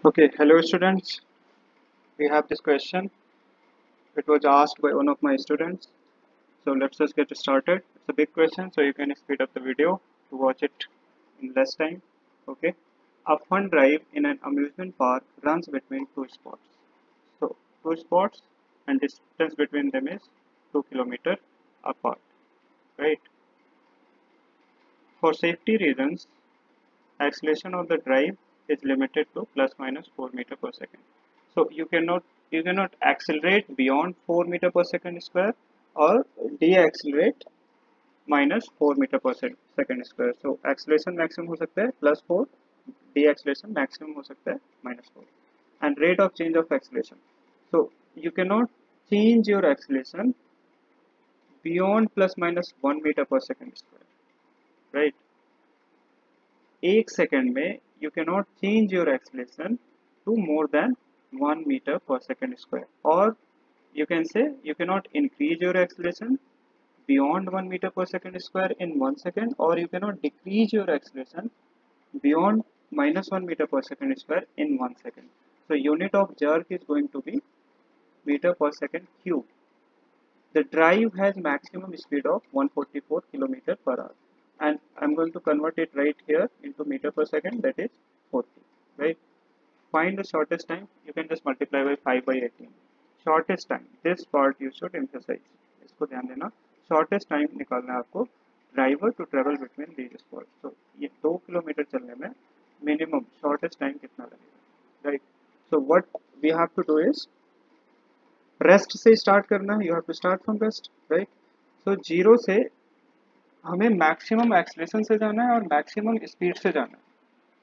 Okay, hello students. We have this question. It was asked by one of my students. So let's just get started. It's a big question, so you can speed up the video to watch it in less time. Okay. A fun drive in an amusement park runs between two spots. So two spots and distance between them is 2 kilometers apart. Right. For safety reasons, acceleration of the drive is limited to plus minus 4 meter per second. So you cannot accelerate beyond 4 meter per second square or deaccelerate minus 4 meter per second square. So acceleration maximum हो सकता है plus 4, deacceleration maximum हो सकता है minus 4. And rate of change of acceleration. So you cannot change your acceleration beyond plus minus 1 meter per second square, right? एक second में you cannot change your acceleration to more than 1 meter per second square, or you can say you cannot increase your acceleration beyond 1 meter per second square in 1 second, or you cannot decrease your acceleration beyond minus 1 meter per second square in 1 second. So unit of jerk is going to be meter per second cube. The drive has maximum speed of 144 km per hour, and I'm going to convert it right here into meter per second, that is 40, right? Find the shortest time. You can just multiply by 5 by 18. Shortest time, this part you should emphasize. इसको ध्यान देना. Shortest time निकालना है आपको driver to travel between these spots. So ये 2 kilometre चलने में minimum shortest time कितना लगेगा, right? So what we have to do is rest से स्टार्ट करना है. You have to start from rest, right? So zero से हमें मैक्सिमम एक्सलेशन से जाना है और मैक्सिमम स्पीड से जाना है,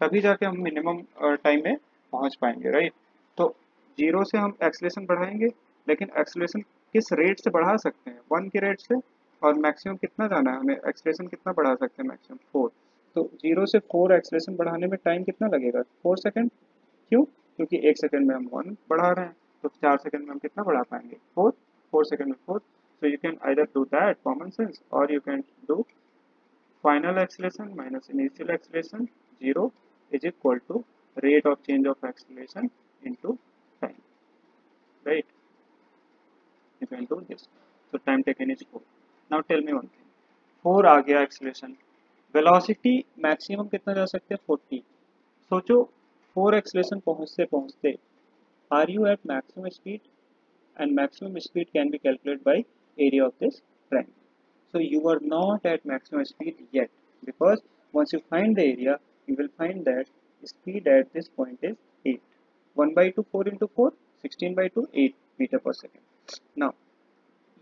तभी जाके हम मिनिमम टाइम में पहुंच पाएंगे, राइट? तो जीरो से हम एक्सलेशन बढ़ाएंगे, लेकिन एक्सलेशन किस रेट से बढ़ा सकते हैं? 1 के रेट से. और मैक्सिमम कितना जाना है हमें? एक्सलेशन कितना बढ़ा सकते हैं? मैक्सिमम 4. तो जीरो से 4 एक्सलेशन बढ़ाने में टाइम कितना लगेगा? 4 सेकेंड. क्यों? क्योंकि 1 सेकंड में हम 1 बढ़ा रहे हैं, तो 4 सेकंड में हम कितना बढ़ा पाएंगे? 4. 4 सेकंड में 4. So you can either do that common sense, or you can do final acceleration minus initial acceleration 0 is equal to rate of change of acceleration into time, right? You can do this. So time taken is 4. Now tell me one thing. 4 आ गया acceleration. Velocity maximum कितना जा सकते हैं? 40. सोचो 4 acceleration पहुँचते पहुँचते are you at maximum speed? And maximum speed can be calculated by area of this triangle. So you are not at maximum speed yet, because once you find the area, you will find that speed at this point is 8. 1 by 2, 4 into 4, 16 by 2, 8 meter per second. Now,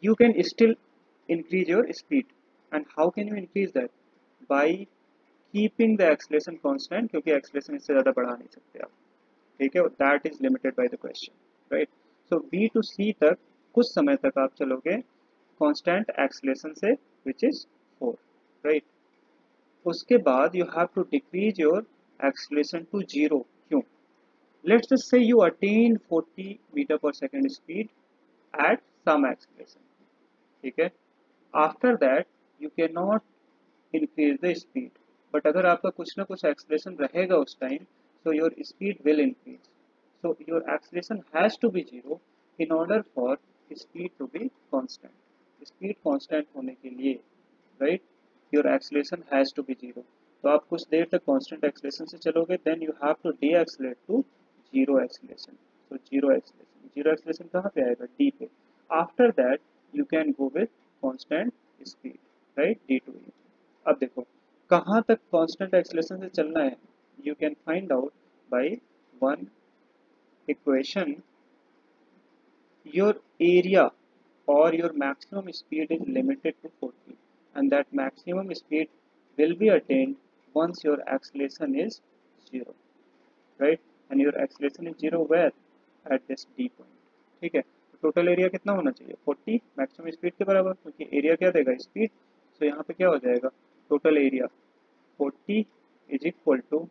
you can still increase your speed. And how can you increase that? By keeping the acceleration constant, क्योंकि acceleration इससे ज़्यादा बढ़ा नहीं सकते आप, ठीक है? That is limited by the question, right? So B to C तक कुछ समय तक आप चलोगे constant acceleration से, which is 4, right? उसके बाद you have to decrease your acceleration to 0. क्यों? Let's just say you attain 40 meter per second speed at some acceleration, ठीक है? After that you cannot increase the speed, but अगर आपका कुछ ना कुछ acceleration रहेगा उस time, so your speed will increase. So your acceleration has to be 0 in order for speed to be constant. Speed constant होने के लिए, right, your acceleration has to be 0. तो आप कुछ देर तक constant acceleration से चलोगे, then you have to deaccelerate to 0 acceleration. So 0 acceleration. 0 acceleration कहाँ पे आएगा? D पे. After that you can go with constant speed, right? D to E. अब देखो कहाँ तक constant acceleration से चलना है? You can find out by one equation. Your area or your maximum speed is limited to 40, and that maximum speed will be attained once your acceleration is 0, right? And your acceleration is 0 where? At this D point, ठीक है? Total area कितना होना चाहिए? 40 maximum speed के बराबर, क्योंकि area क्या देगा? स्पीड. सो यहाँ पे क्या हो जाएगा? Total area 40 is equal to,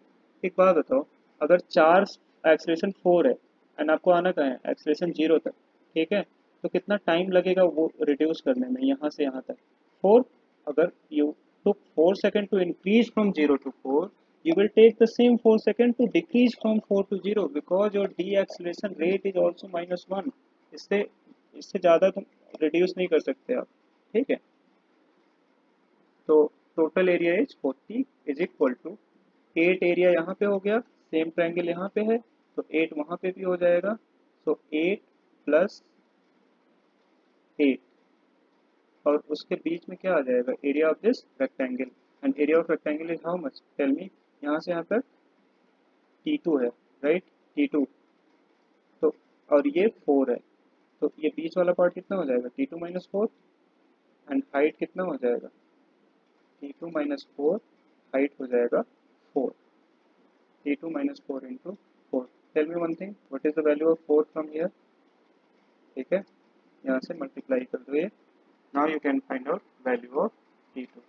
एक बात बताओ, अगर 4 एक्सलेशन 4 है एंड आपको आना कहाँ है? एक्सलेशन 0 तक, ठीक है? तो कितना टाइम लगेगा वो रिड्यूस करने में यहाँ से यहाँ तक? 4. अगर you took 4 seconds to increase from 0 to 4, you will take the same 4 second to decrease from 4 to 0 because your deceleration rate is also -1. इससे इससे ज़्यादा तुम रिड्यूस नहीं कर सकते आप, ठीक है। तो total area is 40 is equal to 8 area यहाँ पे हो गया, सेम ट्रायंगल यहाँ पे है तो 8 वहाँ पे भी हो जाएगा। सो 8 प्लस 8 और उसके बीच में क्या आ जाएगा, area of this rectangle, and area of rectangle is how much, tell me. यहाँ से यहाँ तक T2 है, राइट, T2। तो और ये 4 है, तो ये बीच वाला पार्ट कितना हो जाएगा, T2 माइनस 4, एंड हाइट कितना हो जाएगा, T2 माइनस 4, हाइट हो जाएगा 4, T2 minus 4 into 4। Tell me one thing, what is the value of 4 from here, ठीक है, यहाँ से मल्टीप्लाई कर दो ये। Now you can find out value of T2,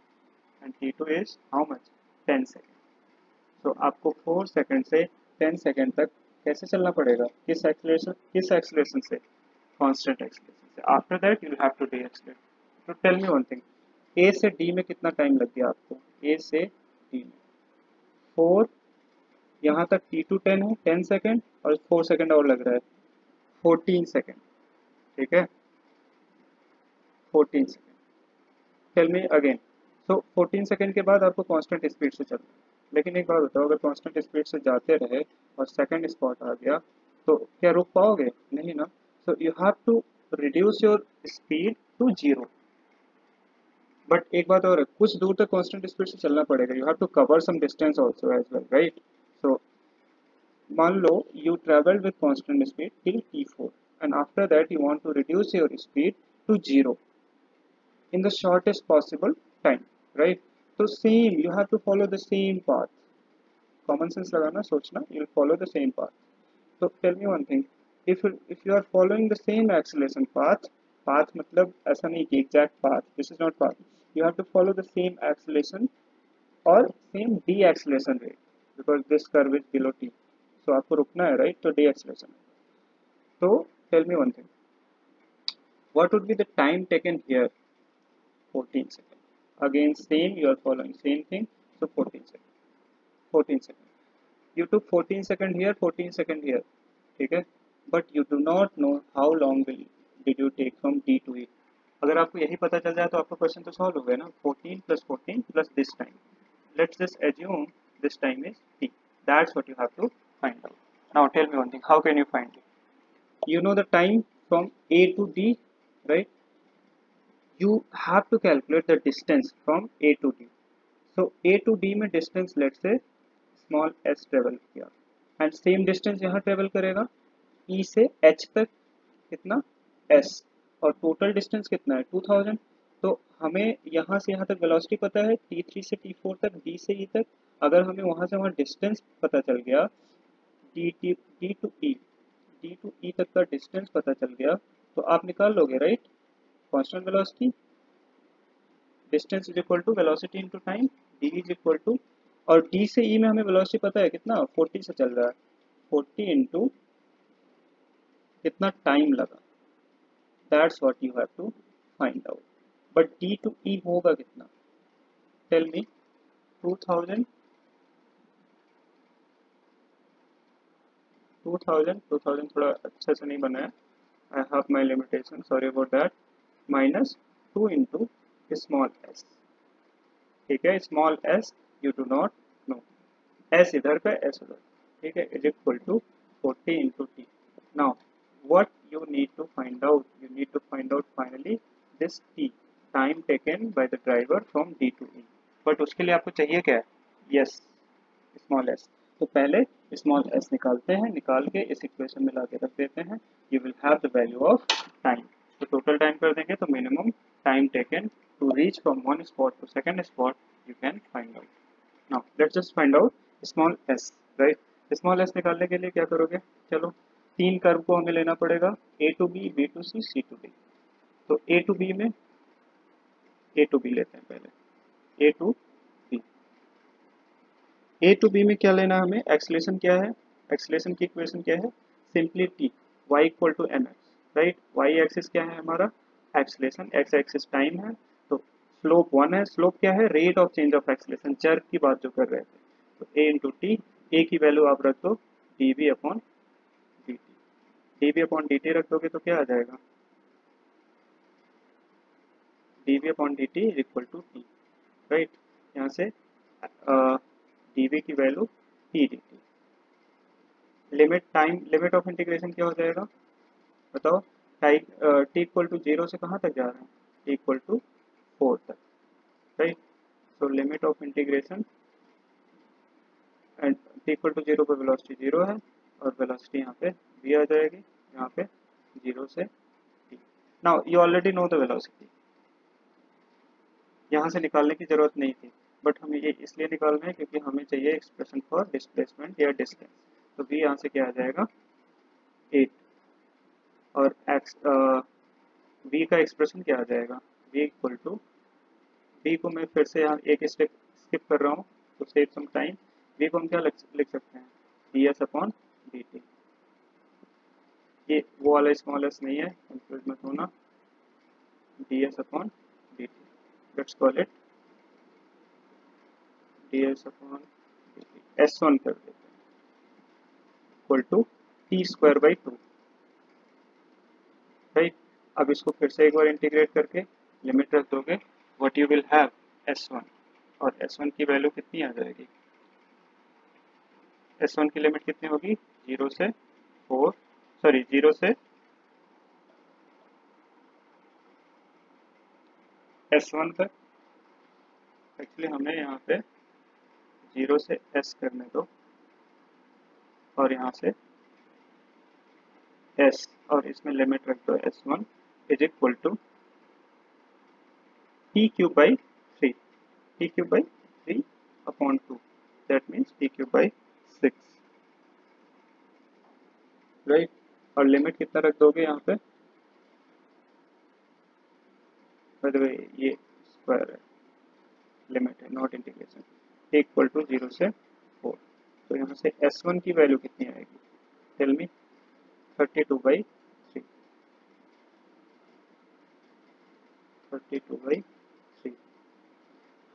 and T2 is how much, 10 second. तो आपको 4 सेकेंड से 10 सेकेंड तक कैसे चलना पड़ेगा, किस एक्सीलरेशन से, कांस्टेंट एक्सीलरेशन से। After that you have to decelerate. तो tell me one thing, A से डी में कितना टाइम लग गया आपको, ए से डी में 4, यहाँ तक T2 10 है, 10 सेकेंड, और 4 सेकेंड और लग रहा है, 14 सेकेंड, ठीक है, 14 सेकेंड। टेल मी अगेन, सो 14 सेकेंड के बाद आपको कांस्टेंट स्पीड से चलना है। लेकिन एक बात बताओ, अगर कांस्टेंट स्पीड से जाते रहे और सेकंड स्पॉट आ गया तो क्या रुक पाओगे, नहीं ना। So you have to reduce your speed to 0। But एक बात और है, कुछ दूर तक कांस्टेंट स्पीड से चलना पड़ेगा, you have to cover some distance also as well, right. So मान लो you travelled with constant speed till T4 and after that you want to reduce your speed to 0 in the shortest possible time, right? So same, you have to follow the same path. Common sense लगाना, सोचना, you'll follow the same path. So tell me one thing, if you are following the same acceleration path, path मतलब ऐसा नहीं कि exact path, this is not path. You have to follow the same acceleration or same deceleration rate because this curve is below t. So आपको रुकना है, right? तो deceleration. So tell me one thing, what would be the time taken here? 14 seconds. Again same, you are following same thing, so 14 seconds. 14 seconds. You took 14 seconds here, 14 seconds here, ठीक है, but you do not know how long did you take from D to E. अगर आपको यही पता चल जाए तो आपका क्वेश्चन तो सॉल्व हो गया ना, 14 plus 14 plus this time. Let's just assume this time is T. That's what you have to find out. Now tell me one thing, how can you find it? You know the time from A to D, right? You have to calculate the distance from A to D. So A to D में distance let's say small s travel किया, and same distance यहाँ travel करेगा E से H तक कितना s, और total distance कितना है 2000। तो हमें यहाँ से यहाँ तक velocity पता है, T3 से T4 तक, D से E तक। अगर हमें वहाँ से वहाँ distance पता चल गया, D to E तक का distance पता चल गया, तो आप निकाल लोगे, right? Constant velocity, distance is equal to velocity into time, d is equal to, और d से e में हमें velocity पता है कितना, 40 से चल रहा है, 40 into कितना टाइम लगा, that's what you have to find out. but d to e होगा कितना, tell me, 2000 थोड़ा अच्छे से नहीं बना है, I have my limitation, sorry about that, minus 2 into small s, ठीक है, small s you do not know, s इधर का s उधर, ठीक है, is equal to 40 into t. Now what you need to find out, you need to find out finally this t, time taken by the driver from D to E. but उसके लिए आपको चाहिए क्या है, yes, small s। तो पहले small s निकालते हैं, निकाल के इस इक्वेशन में लाके रख देते हैं, you will have the value of time. तो टोटल टाइम कर देंगे तो minimum time taken to reach from one spot to second spot you can find out. Now let's just find out small s, right? small s निकालने के लिए क्या करोगे, चलो तीन कर्व को हमें लेना पड़ेगा, a to b, b to c, c to d। तो a to b में a to b लेते हैं पहले, a to b। a to b में क्या लेना हमें, एक्सीलरेशन क्या है, एक्सीलरेशन की इक्वेशन क्या है, simply t, y equal to mx, right. y axis क्या है हमारा, एक्सीलरेशन, x एक्सिस टाइम है, तो स्लोप 1 है। स्लोप क्या है, rate of change of acceleration, चर की बात जो कर रहे थे, तो a इंटू टी, a की वैल्यू आप रख दो dv upon dt, dv upon dt रख दोगे तो क्या आ जाएगा, dv upon dt equal to t, right. यहाँ से dv की value t dt। Limit time, limit of integration क्या हो जाएगा बताओ, टाइम t इक्वल टू 0 से कहाँ तक जा रहे हैं, t इक्वल टू 4 तक, right. So limit of integration and t equal to 0 पर वेलोसिटी 0 है और वेलोसिटी यहाँ पे v आ जाएगी, यहाँ पे 0 से t। Now you already know the velocity, यहाँ से निकालने की जरूरत नहीं थी, बट हमें ये इसलिए निकालना है क्योंकि हमें चाहिए एक्सप्रेशन फॉर डिस्प्लेसमेंट या डिस्टेंस। तो v यहाँ से क्या आ जाएगा 8, और x v का एक्सप्रेशन क्या आ जाएगा, v इक्वल टू, v को मैं फिर से यहाँ एक स्टेप स्किप कर रहा हूँ तो सेव सम टाइम, v को हम क्या लिख सकते हैं, ds अपॉन dt। ये वो वाला स्मॉल एस नहीं है, कंफ्यूज मत होना, ds upon dt, let's call it ds upon dt, s1 कर देते हैं, equal to t square by 2, right. अब इसको फिर से एक बार इंटीग्रेट करके लिमिट रख दोगे, what you will have s1, और s1 की वैल्यू कितनी आ जाएगी, s1 की लिमिट कितनी होगी 0 से 4, सॉरी 0 से s1 तक, एक्चुअली हमें यहाँ पे 0 से s करने दो और यहाँ से s, और इसमें लिमिट रख दो s1 is equal to t cube by 3, t cube by 3 upon 2, that means t cube by 6, right. और लिमिट कितना रख दोगे यहाँ पे, बाय द वे ये स्क्वायर है, लिमिट है not integration, t equal to 0 से 4, तो यहाँ से s1 की वैल्यू कितनी आएगी, टेल मी, 32 बाई 3, 32 बाई 3।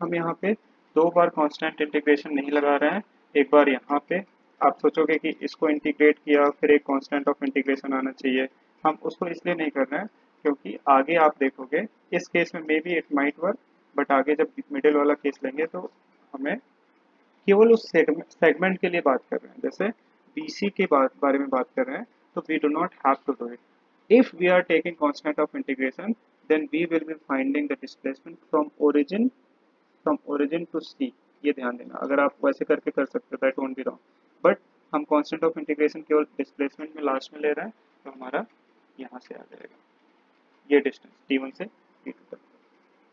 हम यहाँ पे दो बार कांस्टेंट इंटीग्रेशन नहीं लगा रहे हैं, एक बार यहाँ पे, आप सोचोगे कि इसको इंटीग्रेट किया फिर एक कांस्टेंट ऑफ इंटीग्रेशन आना चाहिए, हम उसको इसलिए नहीं कर रहे हैं क्योंकि आगे आप देखोगे इस केस में may be it might work, but आगे जब मिडिल वाला केस लेंगे तो हमें केवल उस सेगमेंट के लिए बात कर रहे हैं, जैसे BC के बारे में बात कर रहे हैं, तो we do not have to do it. If we are taking constant of integration then we will be finding the displacement from origin to C, ये ध्यान देना, अगर आप वैसे करके कर सकते हो that won't be wrong, but हम कांस्टेंट ऑफ इंटीग्रेशन केवल डिस्प्लेसमेंट में लास्ट में ले रहे हैं, तो हमारा यहाँ से आ जाएगा ये डिस्टेंस t1 से t2 तक।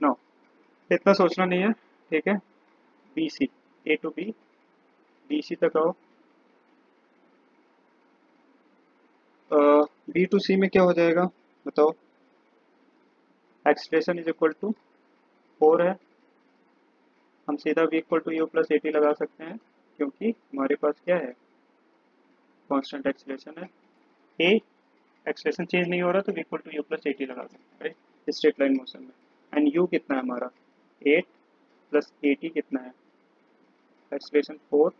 नो इतना सोचना नहीं है, ठीक है। BC A to B, BC तक आओ, B टू C में क्या हो जाएगा बताओ, एक्सलेशन इज इक्वल टू 4 है, हम सीधा v equal to u plus AT लगा सकते हैं क्योंकि हमारे पास क्या है, कांस्टेंट एक्सलेशन है, A एक्सलेशन चेंज नहीं हो रहा तो v equal to u plus AT लगा सकते हैं, राइट, स्ट्रेट लाइन मोशन में। एंड u कितना है हमारा 8 प्लस AT कितना है, एक्सलेशन 4,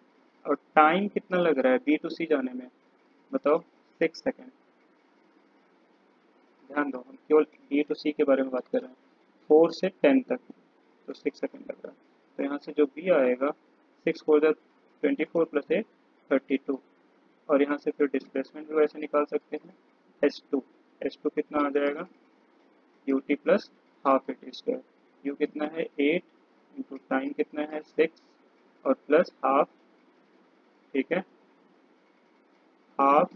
और टाइम कितना लग रहा है B टू C जाने में बताओ 6 सेकेंड। ध्यान दो हम केवल B टू C के बारे में बात कर रहे हैं, 4 से 10 तक तो 6 सेकेंड लग रहा है, तो यहाँ से जो B आएगा 6 4 24 प्लस 8 32, और यहाँ से फिर डिस्प्लेसमेंट भी वैसे निकाल सकते हैं, S2 कितना आ जाएगा ut plus half AT square, u कितना है 8 इंटू टाइम कितना है 6 और प्लस हाफ, ठीक है, हाफ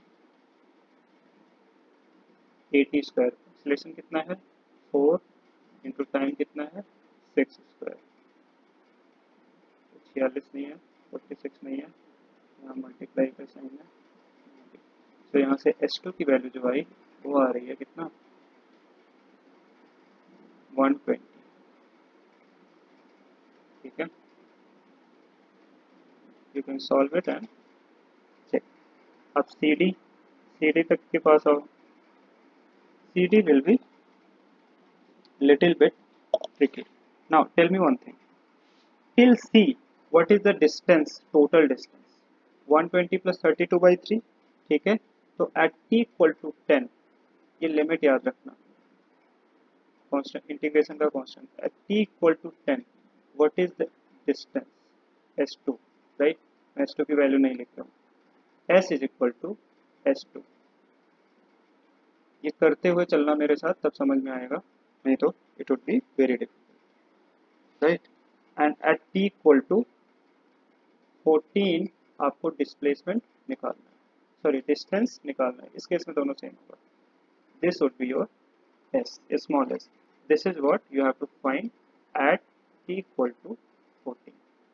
AT स्क्वायर, एक्सलेशन कितना है 4 इंटू टाइम कितना है 6 स्क्वायर, 46 नहीं है 46 नहीं है, यहाँ मल्टीप्लाई का साइन है, तो यहाँ से S2 की वैल्यू जो आई वो आ रही है कितना 120, ठीक है, you can solve it and check. अब CD तक के पास आओ, CD will be little bit tricky. Now tell me one thing, till C what is the distance, total distance 120 plus 32/3, ठीक है। तो एट t इक्वल टू 10, ये limit याद रखना, कांस्टेंट इंटीग्रेशन का constant, at t equal to 10 what is the distance s2, right. मैं s2 की value नहीं लिख रहा हूँ, s is equal to s2। ये करते हुए चलना मेरे साथ, तब समझ में आएगा, नहीं तो it would be very difficult, right. And at t equal to 14 आपको डिस्प्लेसमेंट निकालना है, सॉरी डिस्टेंस निकालना है, इस केस में दोनों सेम होगा। This would be your s, small s। This is what you have to find at t equal to 14।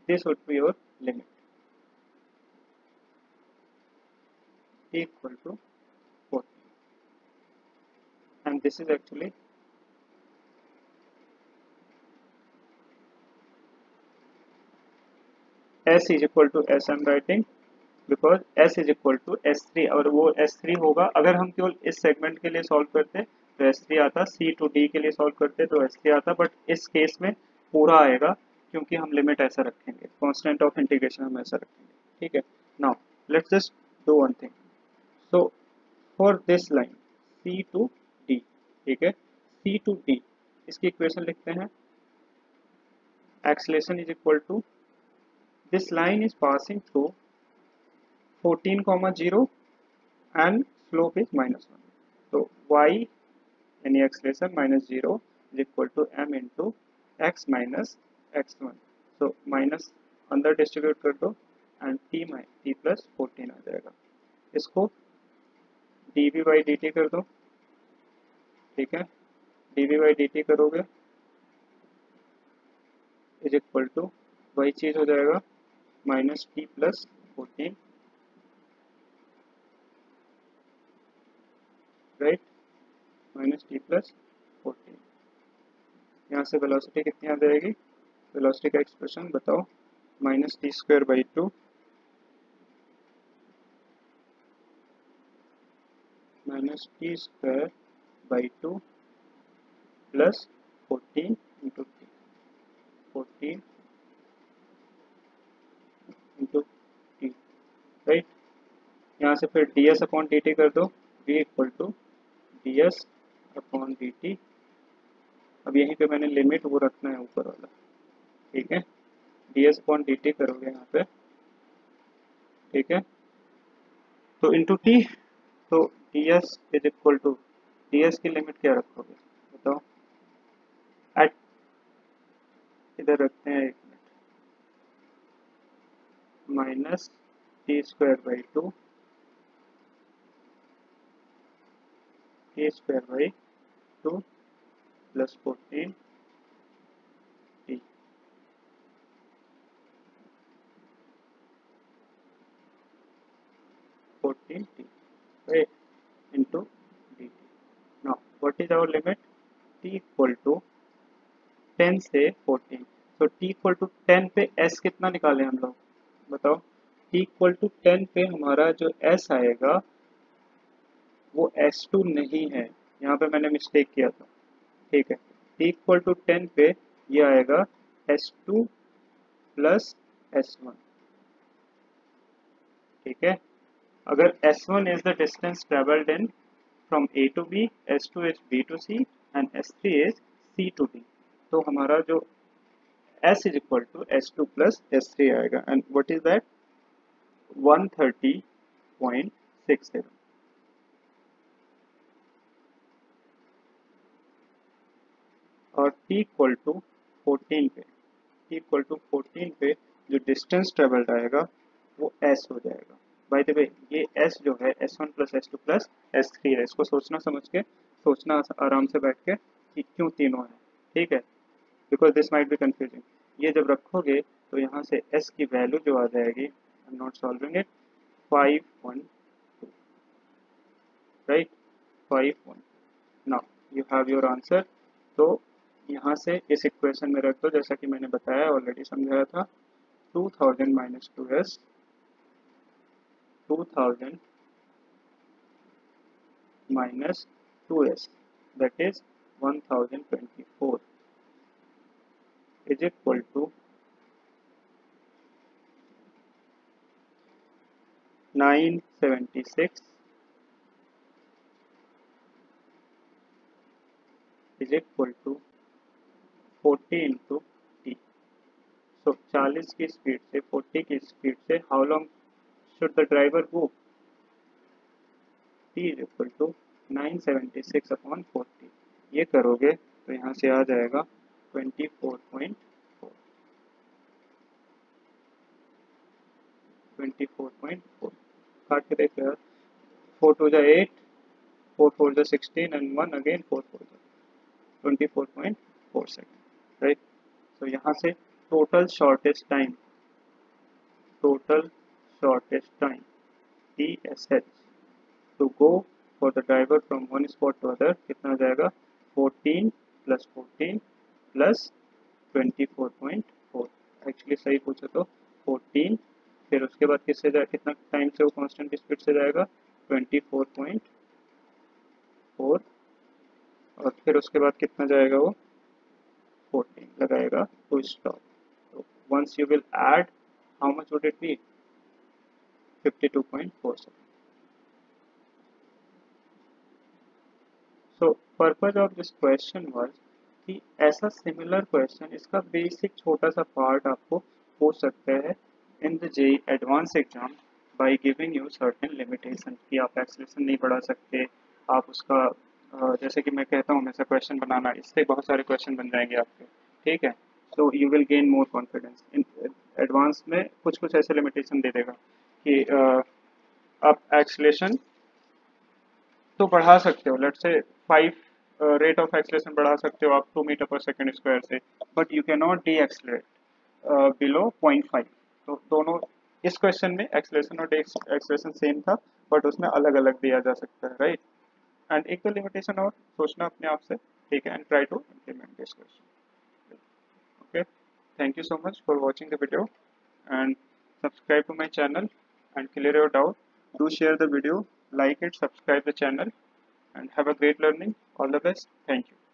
This would be your limit t equal to 14, and this is actually s is equal to s I'm writing because s is equal to s3, और वो s3 होगा अगर हम केवल इस segment के लिए solve करते तो s3 आता, c to d के लिए सॉल्व करते तो s3 आता, बट इस केस में पूरा आएगा क्योंकि हम लिमिट ऐसा रखेंगे, कांस्टेंट ऑफ इंटीग्रेशन हम ऐसा रखेंगे, ठीक है। Now let's just do one thing. So for this line c to d, ठीक है, c to d इसकी इक्वेशन लिखते हैं, acceleration is equal to, this line is passing through 14, 0 and slope is -1. So y यानी acceleration -0 is equal to m into x minus x1. So minus अंदर distribute कर दो and t plus 14 आ जाएगा। इसको dv by dt कर दो, ठीक है, dv by dt करोगे इज इक्वल टू वही चीज हो जाएगा minus T plus 14, right, minus T plus 14। यहाँ से वेलोसिटी कितनी आ जाएगी, वेलोसिटी का एक्सप्रेशन बताओ, minus t square by 2 minus t square by 2 plus 14 into t, 14 into t, right. यहाँ से फिर d s upon d t कर दो, v equal to d s upon d t. अब यहीं पे मैंने लिमिट वो रखना है ऊपर वाला, ठीक है, d s upon d t करोगे यहाँ पे, ठीक है, तो इंटू टी, तो d s is equal to, d s की लिमिट क्या रखोगे बताओ, एट, इधर रखते हैं एक minute, minus t square by 2 t square by 2 plus 14 t, 14 t, right, into dt. Now what is our limit, t equal to 10 से 14, तो t equal to 10 पे s कितना निकालें हम लोग बताओ, t equal to 10 पे हमारा जो s आएगा वो s2 नहीं है, यहाँ पे मैंने मिस्टेक किया था, ठीक है, t equal to 10 पे ये आएगा s2 प्लस s1, ठीक है। अगर s1 is the distance traveled in from A to B, S2 is B to C and S3 is C to D, तो हमारा जो S is equal to S2 plus S3 आएगा, and what is that, 130.60, और T equal to 14 पे, T equal to 14 पे जो distance travelled आएगा वो S हो जाएगा। बाय द वे ये S जो है S1 plus S2 plus S3 है, इसको सोचना समझ के, सोचना आराम से बैठ के कि क्यों तीनों है, ठीक है, because this might be confusing. ये जब रखोगे तो यहाँ से S की वैल्यू जो आ जाएगी, I am not solving it, 512, right, 512। Now you have your answer. तो यहाँ से इस इक्वेशन में रख दो, जैसा कि मैंने बताया ऑलरेडी समझाया था, 2000 minus 2s, 2000 minus 2s, that is 1024 is equal to 976 is equal to 40 into t. So 40 की स्पीड से 40 की स्पीड से how long should the driver go? t is equal to 976 upon 40. ये करोगे तो यहाँ से आ जाएगा 24.4. 24.4 काट के देख यार. 4 to the 8, 4 4 the 16 and 1 again 4 4 the 24.4 second, right? So यहाँ से total shortest time TSH to go for the driver from one spot to other कितना हो जाएगा? 14 plus 14 plus 24.4. एक्चुअली सही पूछो तो 14, फिर उसके बाद किससे जाए, कितना टाइम से वो कांस्टेंट स्पीड से जाएगा? 24.4, और फिर उसके बाद कितना जाएगा वो? 14 लगाएगा टू स्टॉप. तो once you will add, how much would it be? 52.4 seconds. So purpose of this question was कि ऐसा सिमिलर क्वेश्चन, इसका बेसिक छोटा सा पार्ट आपको पूछ सकते हैं in the JEE advance exam by giving you certain limitation कि आप एक्सेलेरेशन नहीं बढ़ा सकते. आप उसका जैसे कि मैं कहता हूँ हमेशा क्वेश्चन बनाना, इससे बहुत सारे क्वेश्चन बन जाएंगे आपके, ठीक है? तो you will gain more confidence. In advance में कुछ कुछ ऐसे लिमिटेशन दे देगा कि आप एक्सेलेरेशन तो बढ़ा सकते हो, let's say 5 rate of acceleration बढ़ा सकते हो आप 2 मीटर पर सेकंड स्क्वायर से, but you can not D accelerate below 0.5. तो दोनों इस क्वेश्चन में एक्सेलेरेशन और डी एक्सेलेरेशन सेम था, बट उसमें अलग अलग दिया जा सकता है, राइट? एंड एक तो लिमिटेशन और सोचना अपने आप से, ठीक है? And try to implement this question. Okay, thank you so much for watching the video and subscribe to my channel and clear your doubt. Do share the video, like it, subscribe the channel, and have a great learning. All the best. Thank you.